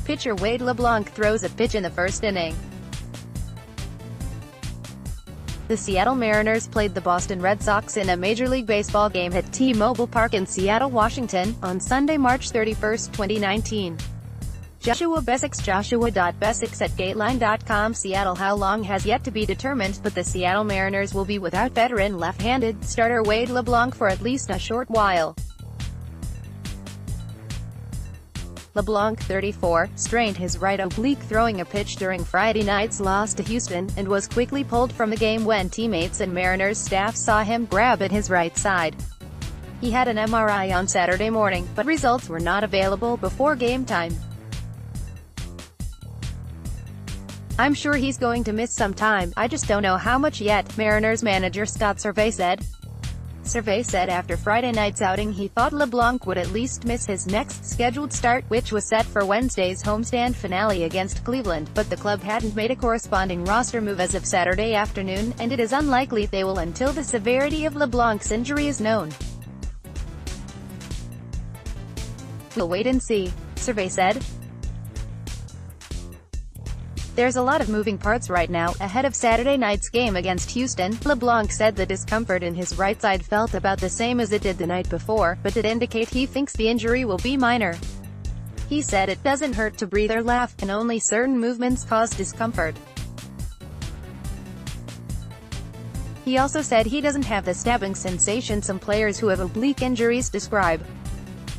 Pitcher Wade LeBlanc throws a pitch in the first inning. The Seattle Mariners played the Boston Red Sox in a Major League Baseball game at T-Mobile Park in Seattle, Washington, on Sunday, March 31, 2019. joshua.bessex joshua.bessex at gateline.com. Seattle. How long has yet to be determined, but the Seattle Mariners will be without veteran left-handed starter Wade LeBlanc for at least a short while. LeBlanc, 34, strained his right oblique throwing a pitch during Friday night's loss to Houston, and was quickly pulled from the game when teammates and Mariners staff saw him grab at his right side. He had an MRI on Saturday morning, but results were not available before game time. "I'm sure he's going to miss some time, I just don't know how much yet," Mariners manager Scott Servais said. Servais said after Friday night's outing he thought LeBlanc would at least miss his next scheduled start, which was set for Wednesday's homestand finale against Cleveland, but the club hadn't made a corresponding roster move as of Saturday afternoon, and it is unlikely they will until the severity of LeBlanc's injury is known. "We'll wait and see," Servais said. "There's a lot of moving parts right now." Ahead of Saturday night's game against Houston, LeBlanc said the discomfort in his right side felt about the same as it did the night before, but did indicate he thinks the injury will be minor. He said it doesn't hurt to breathe or laugh, and only certain movements cause discomfort. He also said he doesn't have the stabbing sensation some players who have oblique injuries describe.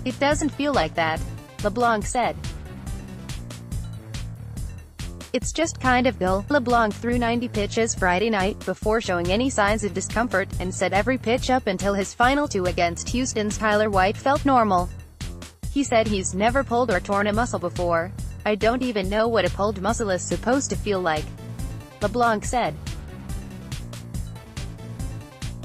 "It doesn't feel like that," LeBlanc said. "It's just kind of dull." LeBlanc threw 90 pitches Friday night, before showing any signs of discomfort, and said every pitch up until his final two against Houston's Tyler White felt normal. He said he's never pulled or torn a muscle before. "I don't even know what a pulled muscle is supposed to feel like," LeBlanc said.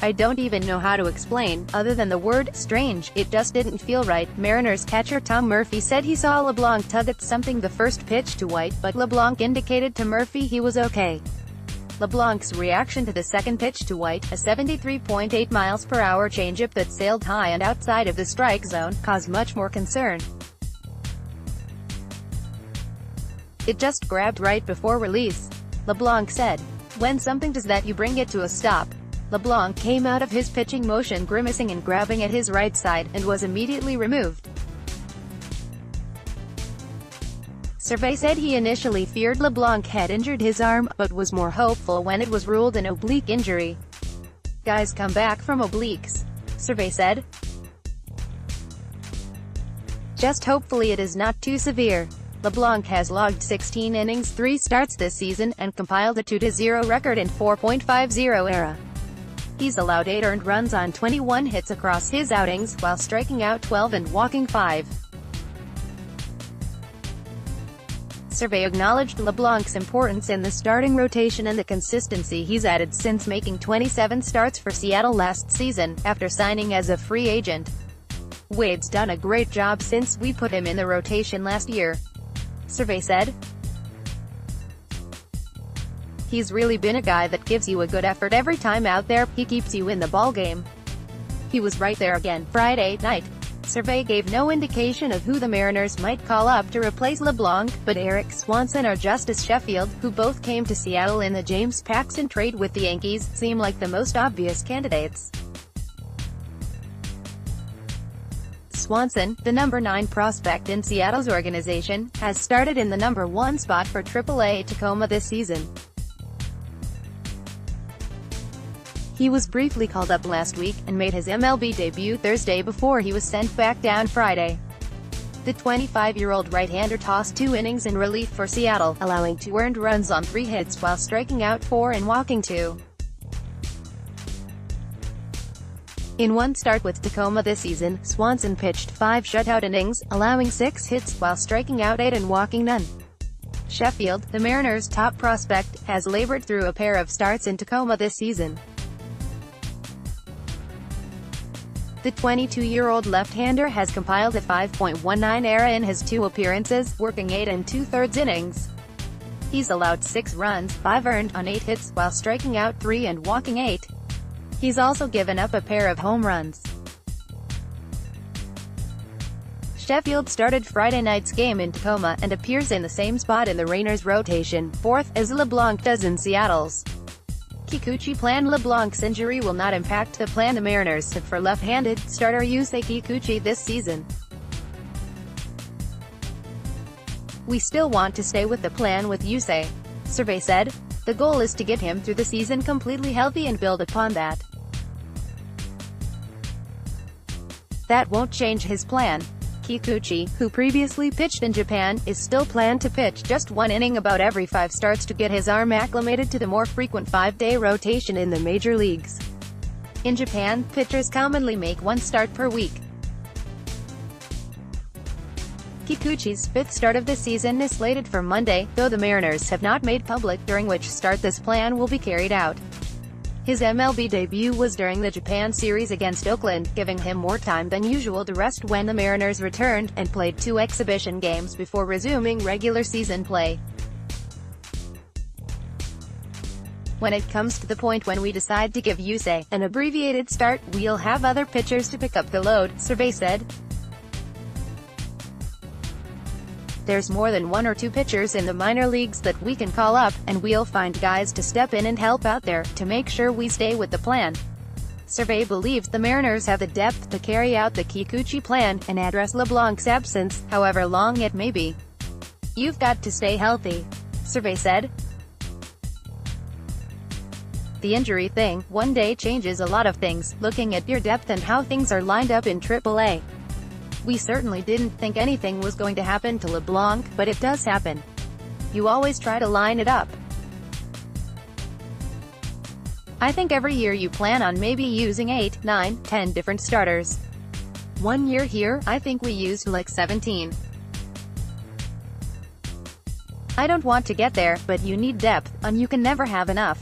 "I don't even know how to explain, other than the word strange, it just didn't feel right." Mariners catcher Tom Murphy said he saw LeBlanc tug at something the first pitch to White, but LeBlanc indicated to Murphy he was okay. LeBlanc's reaction to the second pitch to White, a 73.8 mph changeup that sailed high and outside of the strike zone, caused much more concern. "It just grabbed right before release," LeBlanc said. "When something does that, you bring it to a stop." LeBlanc came out of his pitching motion grimacing and grabbing at his right side, and was immediately removed. Servais said he initially feared LeBlanc had injured his arm, but was more hopeful when it was ruled an oblique injury. "Guys come back from obliques," Servais said. "Just hopefully it is not too severe." LeBlanc has logged 16 innings, 3 starts this season, and compiled a 2-0 record in 4.50 era. He's allowed 8 earned runs on 21 hits across his outings, while striking out 12 and walking 5. Servais acknowledged LeBlanc's importance in the starting rotation and the consistency he's added since making 27 starts for Seattle last season, after signing as a free agent. "Wade's done a great job since we put him in the rotation last year," Servais said. "He's really been a guy that gives you a good effort every time out there, he keeps you in the ballgame. He was right there again Friday night." Servais gave no indication of who the Mariners might call up to replace LeBlanc, but Eric Swanson or Justus Sheffield, who both came to Seattle in the James Paxton trade with the Yankees, seem like the most obvious candidates. Swanson, the number 9 prospect in Seattle's organization, has started in the number 1 spot for AAA Tacoma this season. He was briefly called up last week, and made his MLB debut Thursday before he was sent back down Friday. The 25-year-old right-hander tossed 2 innings in relief for Seattle, allowing 2 earned runs on 3 hits while striking out 4 and walking 2. In one start with Tacoma this season, Swanson pitched 5 shutout innings, allowing 6 hits, while striking out 8 and walking none. Sheffield, the Mariners' top prospect, has labored through a pair of starts in Tacoma this season. The 22-year-old left-hander has compiled a 5.19 ERA in his 2 appearances, working 8 2/3 innings. He's allowed 6 runs, 5 earned, on 8 hits, while striking out 3 and walking 8. He's also given up a pair of home runs. Sheffield started Friday night's game in Tacoma, and appears in the same spot in the Rainers' rotation, fourth, as LeBlanc does in Seattle's. Kikuchi plan. LeBlanc's injury will not impact the plan the Mariners have for left-handed starter Yusei Kikuchi this season. "We still want to stay with the plan with Yusei," Survey said. "The goal is to get him through the season completely healthy and build upon that. That won't change his plan." Kikuchi, who previously pitched in Japan, is still planned to pitch just one inning about every 5 starts to get his arm acclimated to the more frequent 5-day rotation in the major leagues. In Japan, pitchers commonly make 1 start per week. Kikuchi's 5th start of the season is slated for Monday, though the Mariners have not made public during which start this plan will be carried out. His MLB debut was during the Japan series against Oakland, giving him more time than usual to rest when the Mariners returned, and played 2 exhibition games before resuming regular season play. "When it comes to the point when we decide to give Yusei an abbreviated start, we'll have other pitchers to pick up the load," Survey said. "There's more than 1 or 2 pitchers in the minor leagues that we can call up, and we'll find guys to step in and help out there, to make sure we stay with the plan." Survey believes the Mariners have the depth to carry out the Kikuchi plan, and address LeBlanc's absence, however long it may be. "You've got to stay healthy," Survey said. "The injury thing, one day changes a lot of things, looking at your depth and how things are lined up in AAA. We certainly didn't think anything was going to happen to LeBlanc, but it does happen. You always try to line it up. I think every year you plan on maybe using 8, 9, 10 different starters. One year here, I think we used like 17. I don't want to get there, but you need depth, and you can never have enough."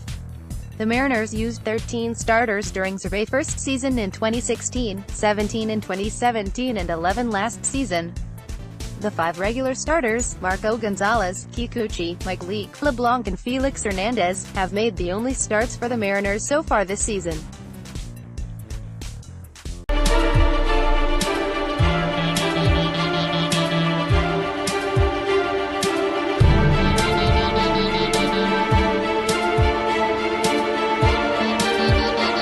The Mariners used 13 starters during Survey's first season in 2016, 17 in 2017 and 11 last season. The 5 regular starters, Marco Gonzalez, Kikuchi, Mike Leake, LeBlanc and Felix Hernandez, have made the only starts for the Mariners so far this season.